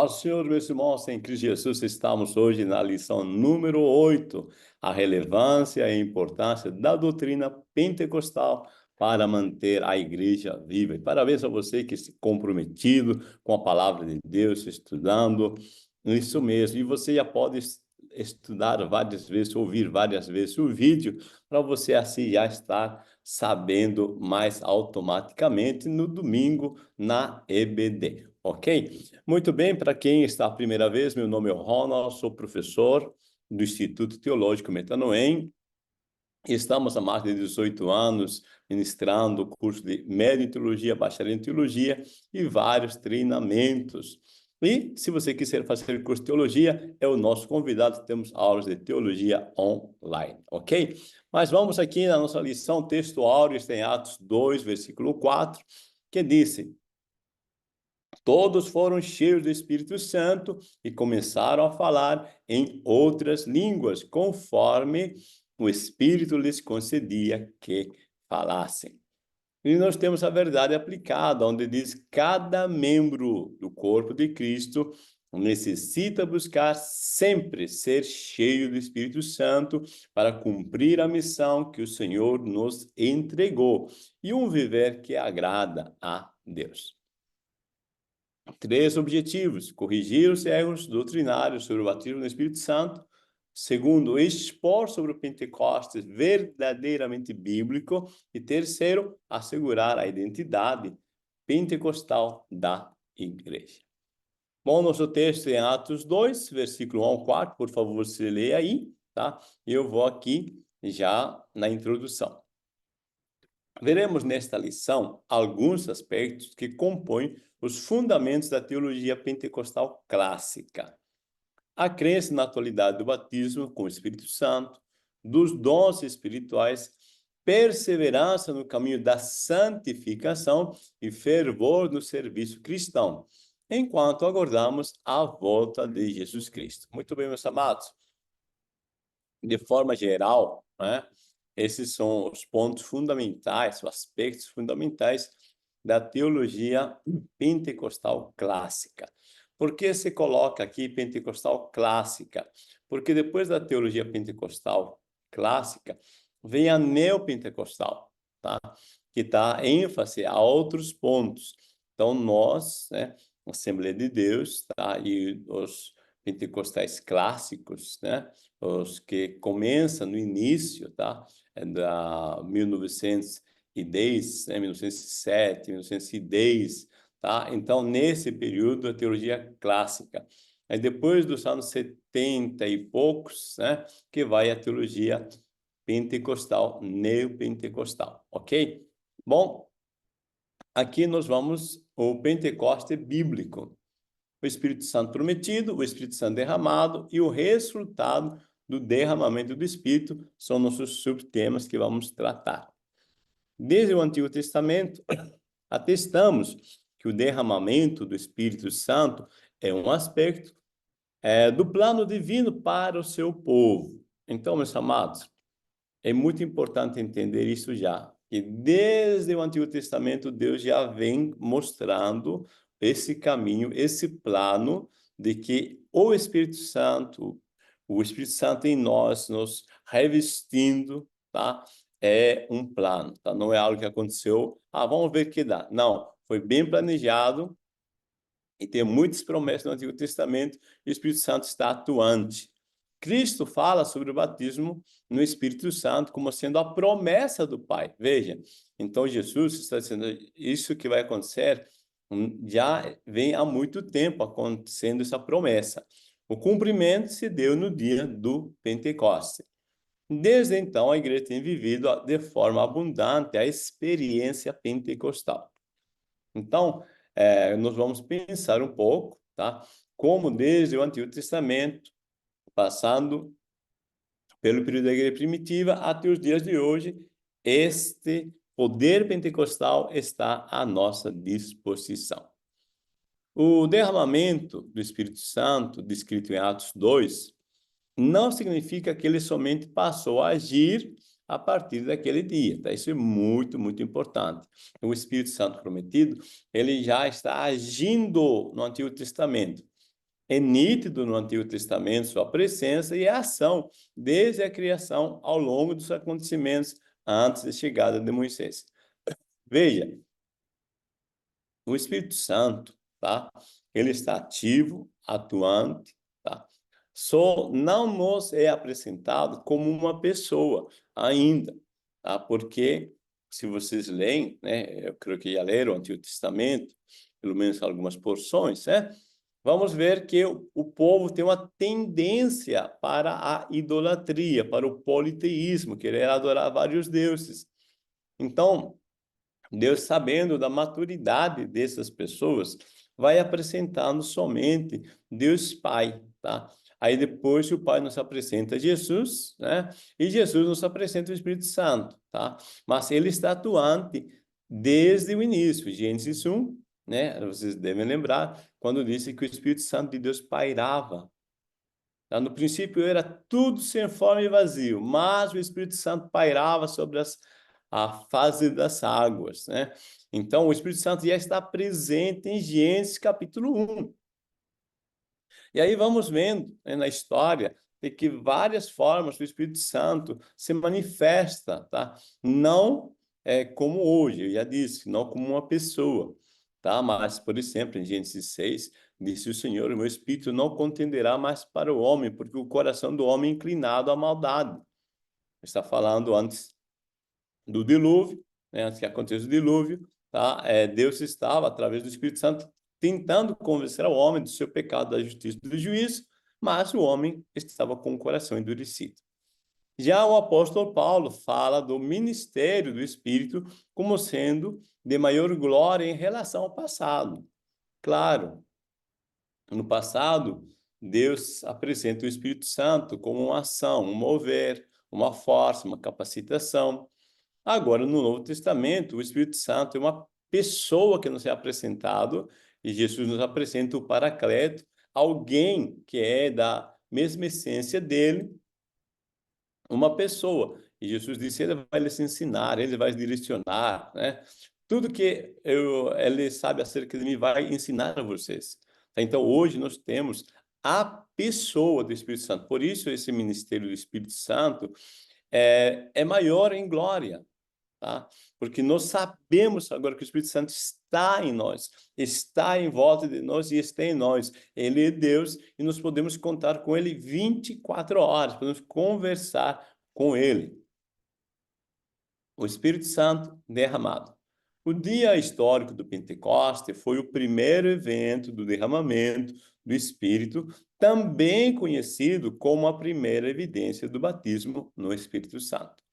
Paz, Senhor, meus irmãos, em Cristo Jesus, estamos hoje na lição número 8, a relevância e importância da doutrina pentecostal para manter a igreja viva. E parabéns a você que se comprometido com a palavra de Deus, estudando, isso mesmo. E você já pode estudar várias vezes, ouvir várias vezes o vídeo, para você assim já estar sabendo mais automaticamente no domingo na EBD, ok? Muito bem, para quem está a primeira vez, meu nome é Ronald, sou professor do Instituto Teológico Metanoem. Estamos há mais de 18 anos ministrando o curso de médio em teologia, bacharel em teologia e vários treinamentos. E se você quiser fazer o curso de teologia, é o nosso convidado, temos aulas de teologia online, ok? Mas vamos aqui na nossa lição, texto áureo, está em Atos 2, versículo 4, que disse: todos foram cheios do Espírito Santo e começaram a falar em outras línguas, conforme o Espírito lhes concedia que falassem. E nós temos a verdade aplicada, onde diz que cada membro do corpo de Cristo necessita buscar sempre ser cheio do Espírito Santo para cumprir a missão que o Senhor nos entregou e um viver que agrada a Deus. 3 objetivos: corrigir os erros doutrinários sobre o batismo no Espírito Santo. Segundo, expor sobre o Pentecostes verdadeiramente bíblico. E terceiro, assegurar a identidade pentecostal da igreja. Bom, nosso texto é em Atos 2, versículo 1 ao 4, por favor, você lê aí, tá? Eu vou aqui já na introdução. Veremos nesta lição alguns aspectos que compõem os fundamentos da teologia pentecostal clássica. A crença na atualidade do batismo com o Espírito Santo, dos dons espirituais, perseverança no caminho da santificação e fervor no serviço cristão, enquanto aguardamos a volta de Jesus Cristo. Muito bem, meus amados. De forma geral, né, esses são os pontos fundamentais, os aspectos fundamentais da teologia pentecostal clássica. Por que se coloca aqui pentecostal clássica? Porque depois da teologia pentecostal clássica, vem a neopentecostal, tá? Que dá ênfase a outros pontos. Então, nós, né, Assembleia de Deus, tá? E os pentecostais clássicos, né? Os que começam no início, tá? Da 1910, né? 1907, 1910, tá? Então, nesse período, a teologia clássica. Aí, depois dos anos 70 e poucos, né? Que vai a teologia pentecostal, neopentecostal, ok? Bom, aqui nós vamos o Pentecoste bíblico. O Espírito Santo prometido, o Espírito Santo derramado e o resultado do derramamento do Espírito são nossos subtemas que vamos tratar. Desde o Antigo Testamento, atestamos que o derramamento do Espírito Santo é um aspecto do plano divino para o seu povo. Então, meus amados, é muito importante entender isso já, que desde o Antigo Testamento Deus já vem mostrando esse caminho, esse plano de que o Espírito Santo em nós, nos revestindo, tá? É um plano, tá? Não é algo que aconteceu, vamos ver o que dá. Não, foi bem planejado e tem muitas promessas no Antigo Testamento e o Espírito Santo está atuante. Cristo fala sobre o batismo no Espírito Santo como sendo a promessa do Pai. Veja, então Jesus está dizendo isso que vai acontecer, já vem há muito tempo acontecendo essa promessa. O cumprimento se deu no dia do Pentecoste. Desde então, a igreja tem vivido de forma abundante a experiência pentecostal. Então, nós vamos pensar um pouco, tá? Como desde o Antigo Testamento, passando pelo período da igreja primitiva até os dias de hoje, este poder pentecostal está à nossa disposição. O derramamento do Espírito Santo, descrito em Atos 2, não significa que ele somente passou a agir a partir daquele dia, tá? Isso é muito, muito importante. O Espírito Santo prometido, ele já está agindo no Antigo Testamento. É nítido no Antigo Testamento sua presença e a ação desde a criação ao longo dos acontecimentos antes da chegada de Moisés. Veja, o Espírito Santo, tá? Ele está ativo, atuante, tá? Só não nos é apresentado como uma pessoa ainda, tá? Porque se vocês leem, né, eu creio que já leram o Antigo Testamento, pelo menos algumas porções, né? Vamos ver que o povo tem uma tendência para a idolatria, para o politeísmo, querer adorar vários deuses. Então, Deus, sabendo da maturidade dessas pessoas, vai apresentando somente Deus Pai, tá? Aí depois o Pai nos apresenta Jesus, né? E Jesus nos apresenta o Espírito Santo, tá? Mas ele está atuante desde o início, Gênesis 1, né? Vocês devem lembrar quando disse que o Espírito Santo de Deus pairava. Tá? No princípio era tudo sem forma e vazio, mas o Espírito Santo pairava sobre a fase das águas, né? Então, o Espírito Santo já está presente em Gênesis capítulo 1. E aí vamos vendo, né, na história de que várias formas o Espírito Santo se manifesta, tá? Não como hoje, eu já disse, não como uma pessoa, tá? Mas, por exemplo, em Gênesis 6, disse o Senhor: o meu Espírito não contenderá mais para o homem, porque o coração do homem é inclinado à maldade. Está falando antes do dilúvio, né, antes que aconteça o dilúvio, tá? Deus estava, através do Espírito Santo, tentando convencer o homem do seu pecado, da justiça e do juízo, mas o homem estava com o coração endurecido. Já o apóstolo Paulo fala do ministério do Espírito como sendo de maior glória em relação ao passado. Claro, no passado, Deus apresenta o Espírito Santo como uma ação, um mover, uma força, uma capacitação. Agora, no Novo Testamento, o Espírito Santo é uma pessoa que nos é apresentado, e Jesus nos apresenta o Paracleto, alguém que é da mesma essência dele, uma pessoa. E Jesus disse: ele vai lhes ensinar, ele vai direcionar, né? Tudo que ele sabe acerca de mim vai ensinar a vocês. Então, hoje nós temos a pessoa do Espírito Santo. Por isso, esse ministério do Espírito Santo é maior em glória, tá? Porque nós sabemos agora que o Espírito Santo está em nós, está em volta de nós e está em nós. Ele é Deus e nós podemos contar com ele 24 horas, podemos conversar com ele. O Espírito Santo derramado. O dia histórico do Pentecoste foi o primeiro evento do derramamento do Espírito, também conhecido como a primeira evidência do batismo no Espírito Santo.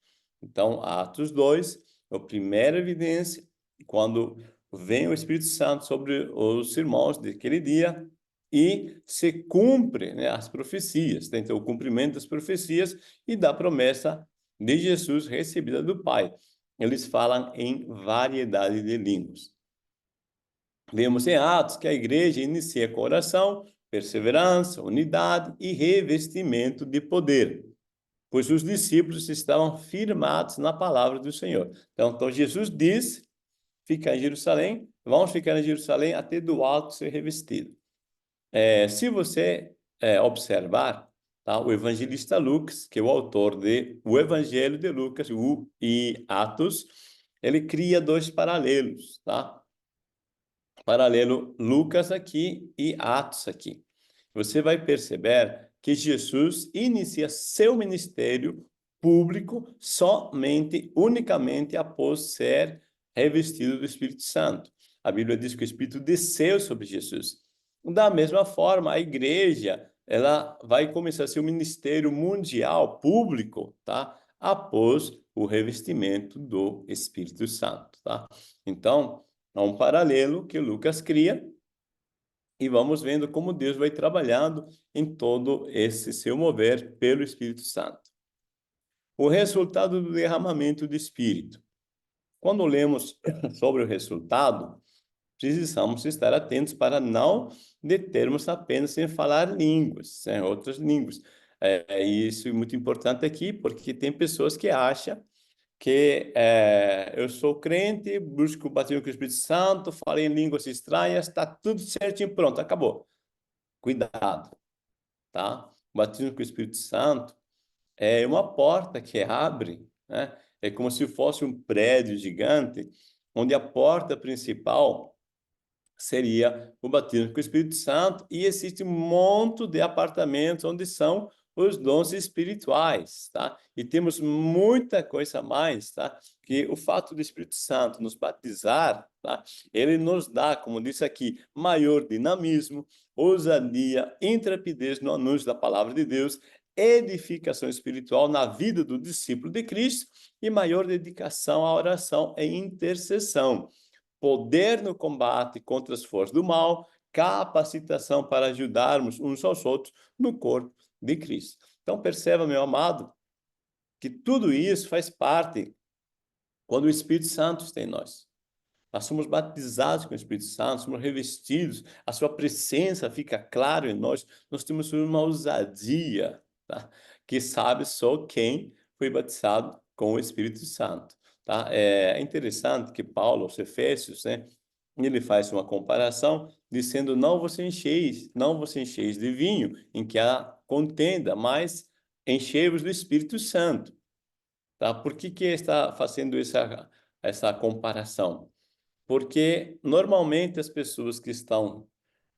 Então, Atos 2 é a primeira evidência, quando vem o Espírito Santo sobre os irmãos daquele dia e se cumpre, né, as profecias. Então, o cumprimento das profecias e da promessa de Jesus recebida do Pai. Eles falam em variedade de línguas. Vemos em Atos que a igreja inicia com oração, perseverança, unidade e revestimento de poder, pois os discípulos estavam firmados na palavra do Senhor. Então Jesus disse: fica em Jerusalém, vamos ficar em Jerusalém até do alto ser revestido. Se você observar, tá, o evangelista Lucas, que é o autor de o Evangelho de Lucas e Atos, ele cria dois paralelos, tá? Paralelo Lucas aqui e Atos aqui. Você vai perceber que Jesus inicia seu ministério público somente, unicamente após ser revestido do Espírito Santo. A Bíblia diz que o Espírito desceu sobre Jesus. Da mesma forma, a igreja, ela vai começar seu ministério mundial, público, tá? Após o revestimento do Espírito Santo, tá? Então, há um paralelo que Lucas cria e vamos vendo como Deus vai trabalhando em todo esse seu mover pelo Espírito Santo. O resultado do derramamento do Espírito. Quando lemos sobre o resultado, precisamos estar atentos para não determos apenas em falar línguas, em outras línguas. Isso é muito importante aqui, porque tem pessoas que acham que eu sou crente, busco o batismo com o Espírito Santo, falei em línguas estranhas, está tudo certinho, pronto, acabou. Cuidado, tá? O batismo com o Espírito Santo é uma porta que abre, né? É como se fosse um prédio gigante, onde a porta principal seria o batismo com o Espírito Santo, e existe um monte de apartamentos onde são os dons espirituais, tá? E temos muita coisa a mais, tá? Que o fato do Espírito Santo nos batizar, tá? Ele nos dá, como disse aqui, maior dinamismo, ousadia, intrepidez no anúncio da palavra de Deus, edificação espiritual na vida do discípulo de Cristo e maior dedicação à oração e intercessão, poder no combate contra as forças do mal, capacitação para ajudarmos uns aos outros no corpo de Cristo. Então, perceba, meu amado, que tudo isso faz parte quando o Espírito Santo está em nós. Nós somos batizados com o Espírito Santo, somos revestidos, a sua presença fica clara em nós, nós temos uma ousadia, tá? Que sabe só quem foi batizado com o Espírito Santo, tá? É interessante que Paulo, aos Efésios, né, ele faz uma comparação dizendo: não vos encheis de vinho em que há contenda, mas enchei-vos do Espírito Santo, tá? Por que está fazendo essa comparação? Porque normalmente as pessoas que estão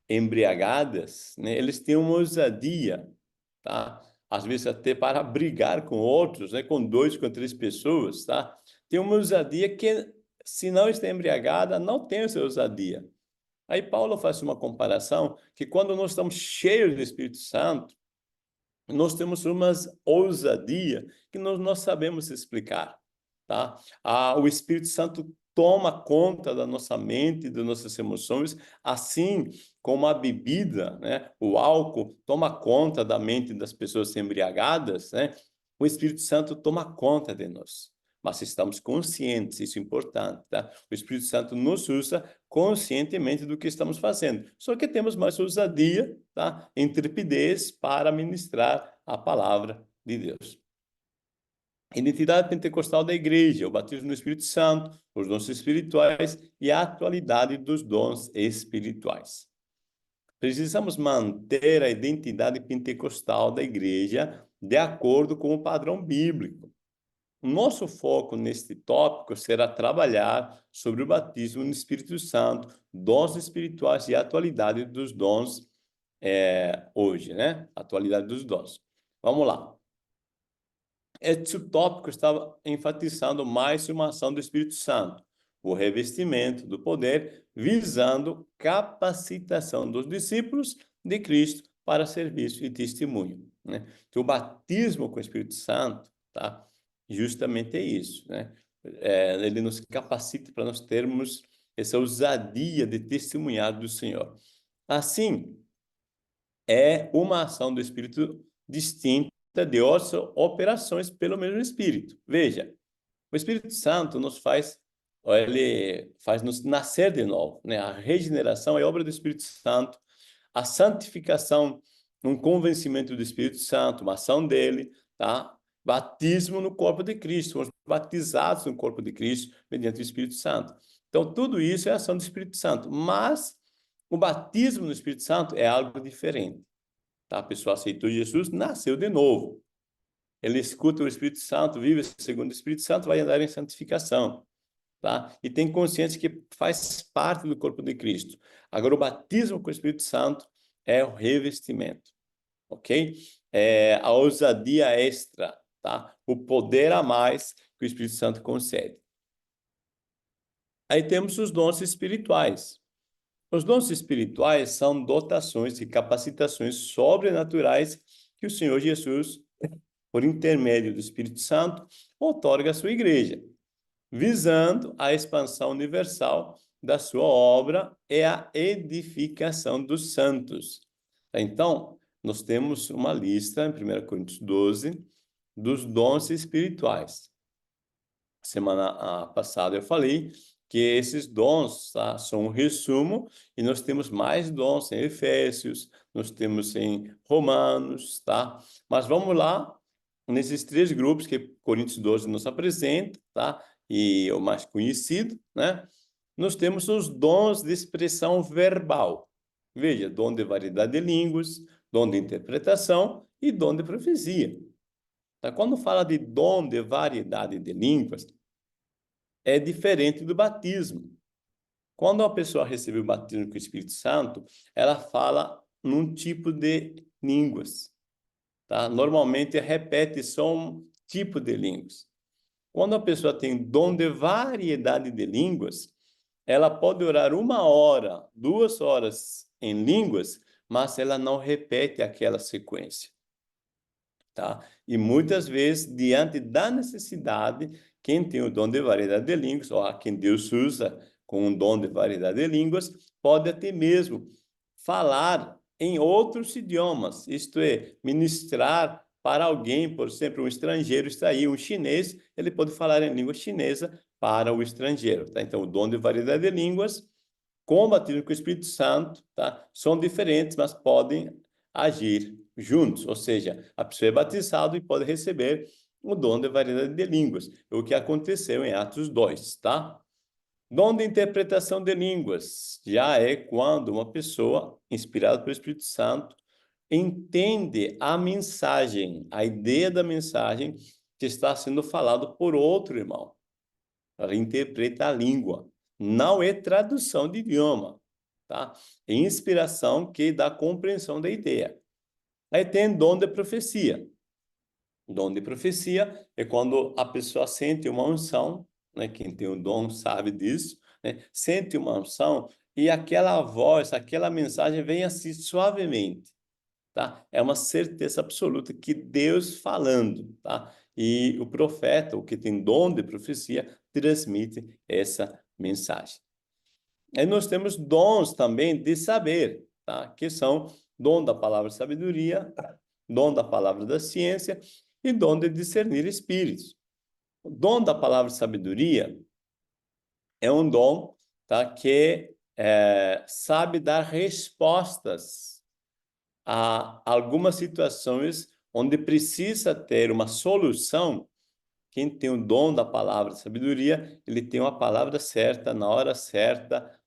embriagadas, né, eles têm uma ousadia, tá? Às vezes até para brigar com outros, né, com dois, com três pessoas, tá? Tem uma ousadia que, se não está embriagada, não tem essa ousadia. Aí Paulo faz uma comparação que quando nós estamos cheios do Espírito Santo, nós temos uma ousadia que nós não sabemos explicar, tá? O Espírito Santo toma conta da nossa mente, das nossas emoções, assim como a bebida, né? O álcool toma conta da mente das pessoas embriagadas, né? O Espírito Santo toma conta de nós. Mas estamos conscientes, isso é importante, tá? O Espírito Santo nos usa conscientemente do que estamos fazendo. Só que temos mais ousadia, tá? Intrepidez para ministrar a palavra de Deus. Identidade pentecostal da igreja, o batismo no Espírito Santo, os dons espirituais e a atualidade dos dons espirituais. Precisamos manter a identidade pentecostal da igreja de acordo com o padrão bíblico. Nosso foco neste tópico será trabalhar sobre o batismo no Espírito Santo, dons espirituais e a atualidade dos dons hoje, né? Atualidade dos dons. Vamos lá. Este tópico estava enfatizando mais uma ação do Espírito Santo, o revestimento do poder, visando capacitação dos discípulos de Cristo para serviço e testemunho, né? Que o batismo com o Espírito Santo, tá? Justamente é isso, né? Ele nos capacita para nós termos essa ousadia de testemunhar do Senhor. Assim, é uma ação do Espírito distinta de outras operações pelo mesmo Espírito. Veja, o Espírito Santo ele faz nos nascer de novo, né? A regeneração é obra do Espírito Santo, a santificação, um convencimento do Espírito Santo, uma ação dele, tá? Batismo no corpo de Cristo, somos batizados no corpo de Cristo mediante o Espírito Santo. Então, tudo isso é ação do Espírito Santo, mas o batismo no Espírito Santo é algo diferente, tá? A pessoa aceitou Jesus, nasceu de novo. Ele escuta o Espírito Santo, vive segundo o Espírito Santo, vai andar em santificação, tá? E tem consciência que faz parte do corpo de Cristo. Agora, o batismo com o Espírito Santo é o revestimento, ok? É a ousadia extra, tá? O poder a mais que o Espírito Santo concede. Aí temos os dons espirituais. Os dons espirituais são dotações e capacitações sobrenaturais que o Senhor Jesus, por intermédio do Espírito Santo, outorga à sua igreja, visando a expansão universal da sua obra e a edificação dos santos. Então, nós temos uma lista, em 1 Coríntios 12, dos dons espirituais. Semana passada eu falei que esses dons, tá, são um resumo, e nós temos mais dons em Efésios, nós temos em Romanos, tá? Mas vamos lá, nesses três grupos que Coríntios 12 nos apresenta, tá? E o mais conhecido, né? Nós temos os dons de expressão verbal. Veja, dom de variedade de línguas, dom de interpretação e dom de profecia. Tá? Quando fala de dom de variedade de línguas, é diferente do batismo. Quando uma pessoa recebe o batismo com o Espírito Santo, ela fala num tipo de línguas, tá? Normalmente repete só um tipo de línguas. Quando a pessoa tem dom de variedade de línguas, ela pode orar 1 hora, 2 horas em línguas, mas ela não repete aquela sequência, tá? E muitas vezes, diante da necessidade, quem tem o dom de variedade de línguas, ou a quem Deus usa com um dom de variedade de línguas, pode até mesmo falar em outros idiomas, isto é, ministrar para alguém, por exemplo, um estrangeiro está aí, um chinês, ele pode falar em língua chinesa para o estrangeiro, tá? Então, o dom de variedade de línguas com o batismo com o Espírito Santo, tá? São diferentes, mas podem agir juntos, ou seja, a pessoa é batizada e pode receber o dom de variedade de línguas, o que aconteceu em Atos 2, tá? Dom de interpretação de línguas já é quando uma pessoa, inspirada pelo Espírito Santo, entende a mensagem, a ideia da mensagem que está sendo falado por outro irmão. Ela interpreta a língua. Não é tradução de idioma, tá? É inspiração que dá compreensão da ideia. Aí tem dom de profecia. Dom de profecia é quando a pessoa sente uma unção, né? Quem tem o dom sabe disso, né? Sente uma unção e aquela voz, aquela mensagem vem assim suavemente, tá? É uma certeza absoluta que Deus falando, tá? E o profeta, o que tem dom de profecia, transmite essa mensagem. Aí nós temos dons também de saber, tá? Que são dom da palavra sabedoria, dom da palavra da ciência e dom de discernir espíritos. O dom da palavra sabedoria é um dom, tá? Que sabe dar respostas a algumas situações onde precisa ter uma solução. Quem tem o dom da palavra de sabedoria, ele tem uma palavra certa, na hora certa,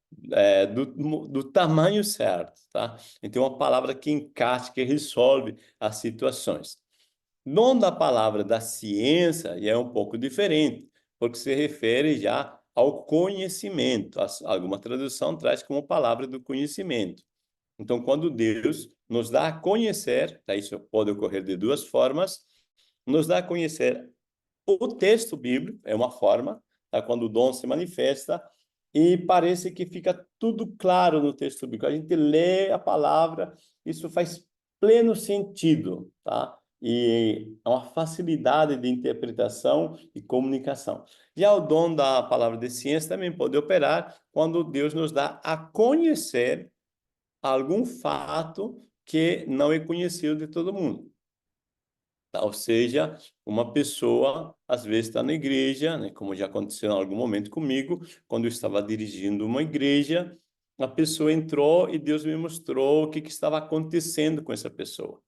do tamanho certo, tá? Então, uma palavra que encaixa, que resolve as situações. Dom da palavra da ciência já é um pouco diferente, porque se refere já ao conhecimento. Alguma tradução traz como palavra do conhecimento. Então, quando Deus nos dá a conhecer, tá? Isso pode ocorrer de duas formas, nos dá a conhecer o texto bíblico, é uma forma, tá? Quando o dom se manifesta, e parece que fica tudo claro no texto bíblico. A gente lê a palavra, isso faz pleno sentido, tá? E é uma facilidade de interpretação e comunicação. Já o dom da palavra de ciência também pode operar quando Deus nos dá a conhecer algum fato que não é conhecido de todo mundo. Tá? Ou seja, uma pessoa, às vezes, está na igreja, né, como já aconteceu em algum momento comigo, quando eu estava dirigindo uma igreja, a pessoa entrou e Deus me mostrou o que estava acontecendo com essa pessoa.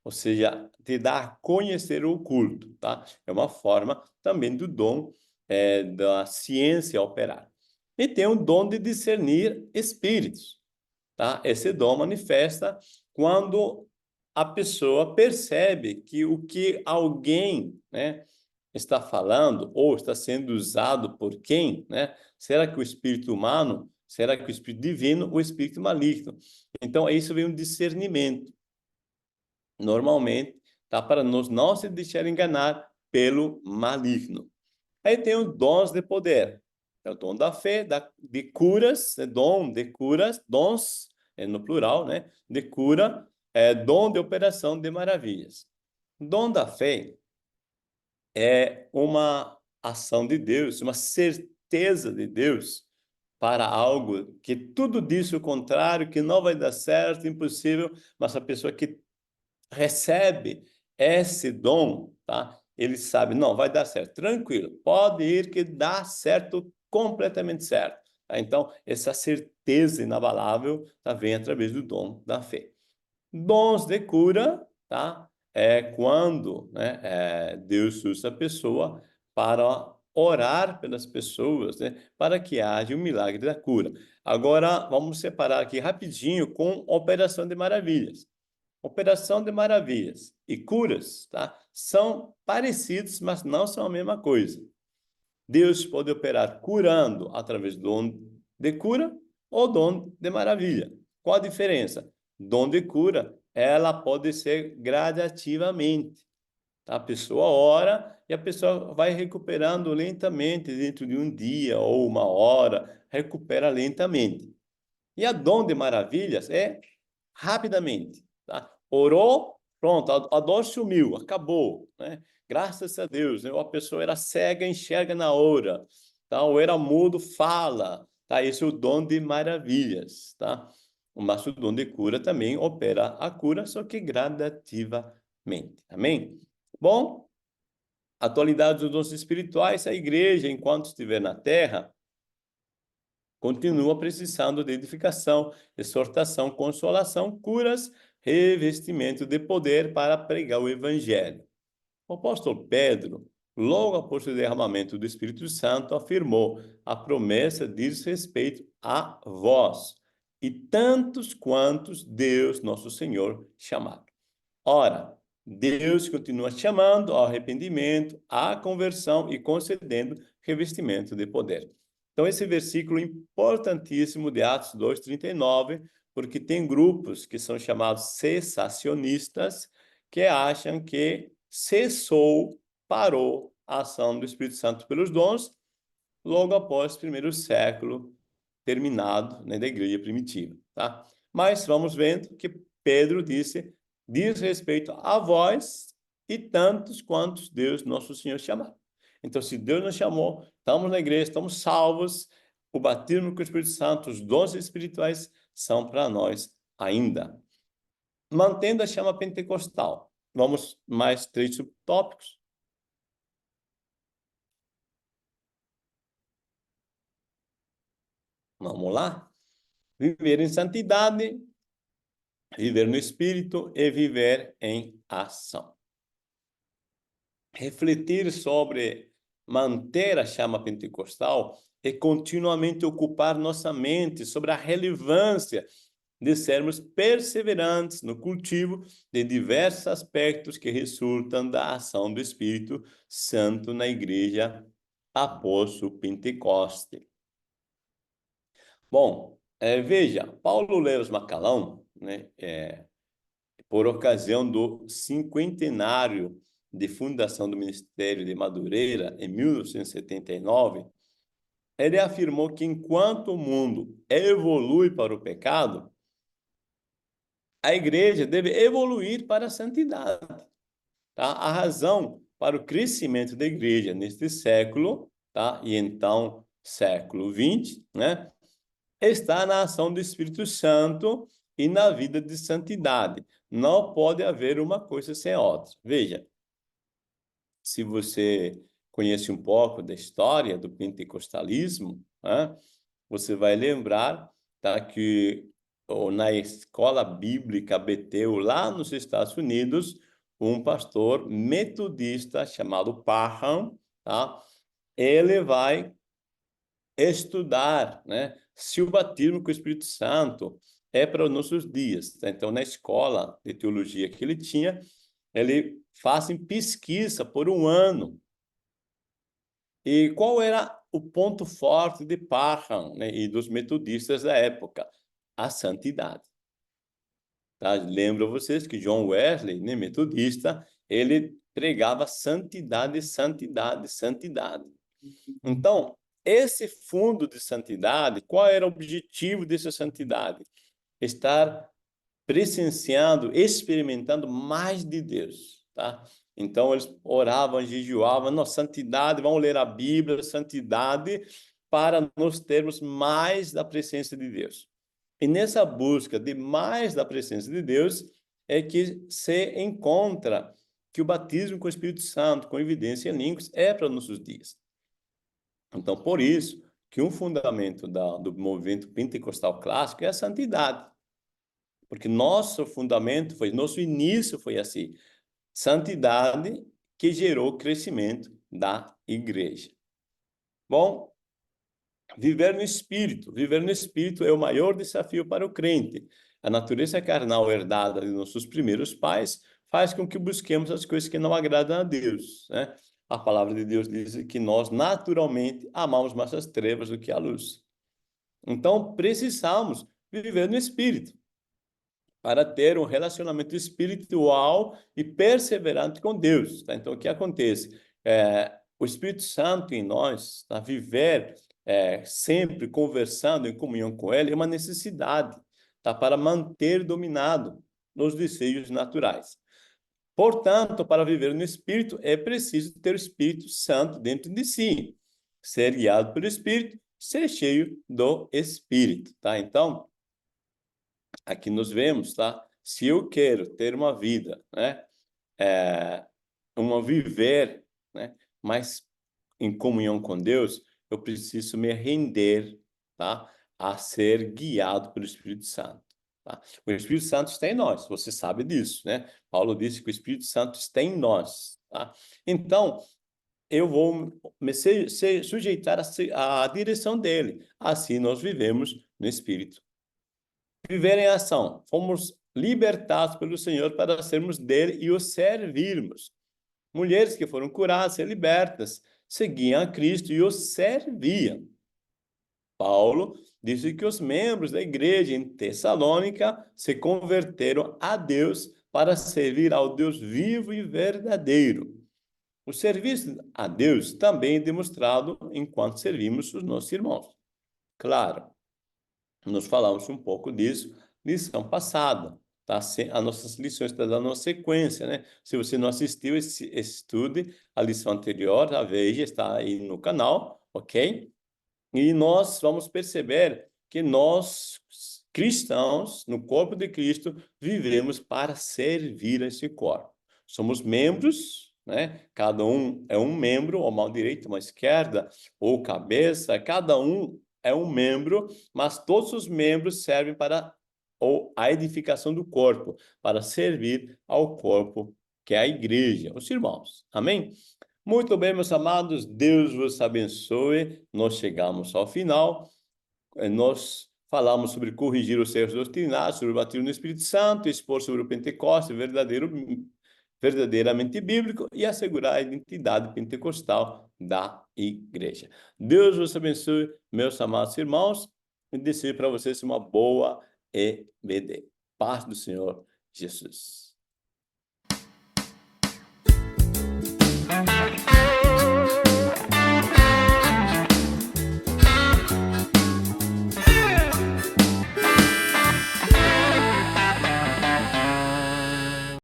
Ou seja, te dar a conhecer o culto, tá? É uma forma também do dom da ciência operar. E tem o dom de discernir espíritos, tá? Esse dom manifesta quando a pessoa percebe que o que alguém, né, está falando ou está sendo usado por quem, né? Será que o espírito humano? Será que o espírito divino ou o espírito maligno? Então, isso vem um discernimento, normalmente, tá? Para nós não se deixar enganar pelo maligno. Aí tem os dons de poder. É o dom da fé, de curas, dom de curas, dons, no plural, né? De cura, dom de operação de maravilhas. Dom da fé é uma ação de Deus, uma certeza de Deus para algo que tudo diz o contrário, que não vai dar certo, impossível, mas a pessoa que recebe esse dom, tá? Ele sabe, não, vai dar certo, tranquilo, pode ir que dá certo, completamente certo. Tá? Então, essa certeza inabalável tá, vem através do dom da fé. Dons de cura, tá? É quando, né, Deus usa a pessoa para orar pelas pessoas, né, para que haja um milagre da cura. Agora, vamos separar aqui rapidinho com Operação de Maravilhas. Operação de Maravilhas e curas, tá? São parecidos, mas não são a mesma coisa. Deus pode operar curando através do dom de cura ou dom de maravilha. Qual a diferença? Dom de cura, ela pode ser gradativamente. A pessoa ora e a pessoa vai recuperando lentamente, dentro de um dia ou uma hora, recupera lentamente. E a dom de maravilhas é rapidamente, tá? Orou, pronto, a dor sumiu, acabou, né? Graças a Deus, né? A pessoa era cega, enxerga na hora, tá? Ou era mudo, fala, tá? Esse é o dom de maravilhas, tá? Mas o dom de cura também opera a cura, só que gradativamente, amém? Bom, atualidade dos dons espirituais, a igreja, enquanto estiver na terra, continua precisando de edificação, exortação, consolação, curas, revestimento de poder para pregar o evangelho. O apóstolo Pedro, logo após o derramamento do Espírito Santo, afirmou: a promessa diz respeito a vós e tantos quantos Deus, nosso Senhor, chamar. Ora, Deus continua chamando ao arrependimento, à conversão e concedendo revestimento de poder. Então, esse versículo importantíssimo de Atos 2:39, porque tem grupos que são chamados cessacionistas, que acham que cessou, parou a ação do Espírito Santo pelos dons, logo após o primeiro século terminado, né, da igreja primitiva, tá? Mas vamos vendo que Pedro disse: diz respeito a vós e tantos quantos Deus nosso Senhor chamar. Então, se Deus nos chamou, estamos na igreja, estamos salvos, o batismo com o Espírito Santo, os dons espirituais são para nós ainda. Mantendo a chama pentecostal. Vamos mais 3 subtópicos. Vamos lá? Viver em santidade, viver no Espírito e viver em ação. Refletir sobre manter a chama pentecostal é continuamente ocupar nossa mente sobre a relevância de sermos perseverantes no cultivo de diversos aspectos que resultam da ação do Espírito Santo na igreja após o Pentecoste. Bom, veja, Paulo Leros Macalão, né, por ocasião do cinquentenário de fundação do Ministério de Madureira, em 1979, ele afirmou que enquanto o mundo evolui para o pecado, a igreja deve evoluir para a santidade. Tá? A razão para o crescimento da igreja neste século, tá? E então século XX, né? Está na ação do Espírito Santo e na vida de santidade. Não pode haver uma coisa sem a outra. Veja, se você conhece um pouco da história do pentecostalismo, né, você vai lembrar, tá, que na escola bíblica Bethel, lá nos Estados Unidos, um pastor metodista chamado Parham, tá, ele vai estudar, né, se o batismo com o Espírito Santo é para os nossos dias. Tá? Então, na escola de teologia que ele tinha, ele faz pesquisa por um ano. E qual era o ponto forte de Parham, né, e dos metodistas da época? A santidade. Tá? Lembro vocês que John Wesley, né, metodista, ele pregava santidade, santidade, santidade. Então, esse fundo de santidade, qual era o objetivo dessa santidade? Estar presenciando, experimentando mais de Deus, tá? Então, eles oravam, jejuavam, nossa, santidade, vamos ler a Bíblia, santidade, para nós termos mais da presença de Deus. E nessa busca de mais da presença de Deus, é que se encontra que o batismo com o Espírito Santo, com evidência em línguas, é para nossos dias. Então, por isso que um fundamento do movimento pentecostal clássico é a santidade. Porque nosso fundamento foi, nosso início foi assim, santidade que gerou crescimento da igreja. Bom, viver no Espírito. Viver no Espírito é o maior desafio para o crente. A natureza carnal herdada de nossos primeiros pais faz com que busquemos as coisas que não agradam a Deus, né? A palavra de Deus diz que nós naturalmente amamos mais as trevas do que a luz. Então, precisamos viver no Espírito para ter um relacionamento espiritual e perseverante com Deus. Tá? Então, o que acontece? O Espírito Santo em nós, tá? Viver sempre conversando em comunhão com Ele, é uma necessidade, tá? Para manter dominado nos desejos naturais. Portanto, para viver no Espírito, é preciso ter o Espírito Santo dentro de si, ser guiado pelo Espírito, ser cheio do Espírito, tá? Então, aqui nós vemos, tá? Se eu quero ter uma vida, né? Viver, né? Mais em comunhão com Deus, eu preciso me render, tá? A ser guiado pelo Espírito Santo. Tá? O Espírito Santo está em nós, você sabe disso, né? Paulo disse que o Espírito Santo está em nós, tá? Então, eu vou me sujeitar à direção dele. Assim nós vivemos no Espírito. Viver em ação. Fomos libertados pelo Senhor para sermos dele e o servirmos. Mulheres que foram curadas e libertas seguiam a Cristo e o serviam. Paulo disse que os membros da igreja em Tessalônica se converteram a Deus para servir ao Deus vivo e verdadeiro. O serviço a Deus também é demonstrado enquanto servimos os nossos irmãos. Claro, nós falamos um pouco disso lição passada, tá? As nossas lições estão dando uma sequência, né? Se você não assistiu, estude a lição anterior, a veja, está aí no canal, ok? E nós vamos perceber que nós, cristãos, no corpo de Cristo, vivemos para servir esse corpo. Somos membros, né? Cada um é um membro, ou mão direita, mão esquerda, ou cabeça, cada um é um membro, mas todos os membros servem para a edificação do corpo, para servir ao corpo, que é a igreja, os irmãos. Amém? Muito bem, meus amados, Deus vos abençoe. Nós chegamos ao final. Nós falamos sobre corrigir os erros doutrinários, sobre o batismo no Espírito Santo, expor sobre o Pentecostes, verdadeiramente bíblico, e assegurar a identidade pentecostal da igreja. Deus vos abençoe, meus amados irmãos, e desejo para vocês uma boa EBD. Paz do Senhor Jesus.